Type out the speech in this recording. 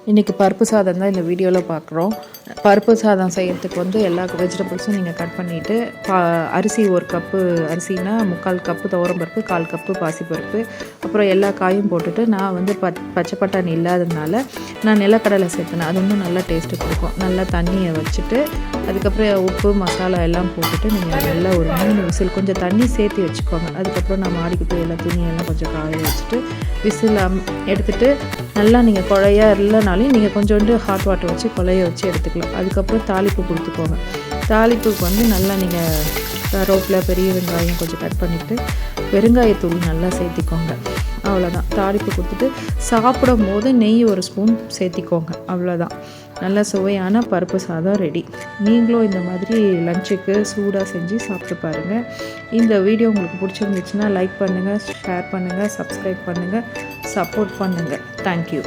இன்றைக்கி பருப்பு சாதம் தான் இந்த வீடியோவில் பார்க்குறோம். பருப்பு சாதம் செய்கிறதுக்கு எல்லா வெஜிடபிள்ஸும் நீங்கள் கட் பண்ணிவிட்டு அரிசி 1 கப்பு அரிசினா 3/4 கப்பு துவரம்பருப்பு, 1/4 கப்பு பாசிப்பருப்பு, அப்புறம் எல்லா காயும் போட்டுட்டு நான் பச்சை பட்டாணி இல்லாததுனால நான் நிலக்கடலை சேர்த்துனேன். அது இன்னும் நல்லா டேஸ்ட்டு கொடுக்கும். நல்லா தண்ணியை வச்சுட்டு அதுக்கப்புறம் உப்பு மசாலா எல்லாம் போட்டுட்டு நீங்கள் நல்லா ஒரு 3 விசில் கொஞ்சம் தண்ணி சேர்த்து வச்சுக்கோங்க. அதுக்கப்புறம் நான் மாடிக்கு போய் எல்லா துணியெல்லாம் கொஞ்சம் காய வச்சுட்டு விசில் எடுத்துகிட்டு நல்லா நீங்கள் குழையா இல்லைனாலும் நீங்கள் கொஞ்சோண்டு ஹாட் வாட்டர் வச்சு குழைய வச்சு எடுத்துக்கலாம். அதுக்கப்புறம் தாளிப்பு கொடுத்துக்கோங்க. தாளிப்புக்கு நல்லா நீங்கள் கருவேப்பிலை, பெரிய வெங்காயம் கொஞ்சம் கட் பண்ணிவிட்டு பெருங்காயத்தூள் நல்லா சேர்த்திக்கோங்க. அவ்வளோதான். தாளிப்பு கொடுத்துட்டு சாப்பிடும் போது நெய் 1 ஸ்பூன் சேர்த்திக்கோங்க. அவ்வளோதான். நல்ல சுவையான பருப்பு சாதம் ரெடி. நீங்களும் இந்த மாதிரி லஞ்சுக்கு சூடாக செஞ்சு சாப்பிட்டு பாருங்கள். இந்த வீடியோ உங்களுக்கு பிடிச்சிருந்துச்சுன்னா லைக் பண்ணுங்கள், ஷேர் பண்ணுங்கள், சப்ஸ்கிரைப் பண்ணுங்கள், சப்போர்ட் பண்ணுங்கள். தேங்க்யூ.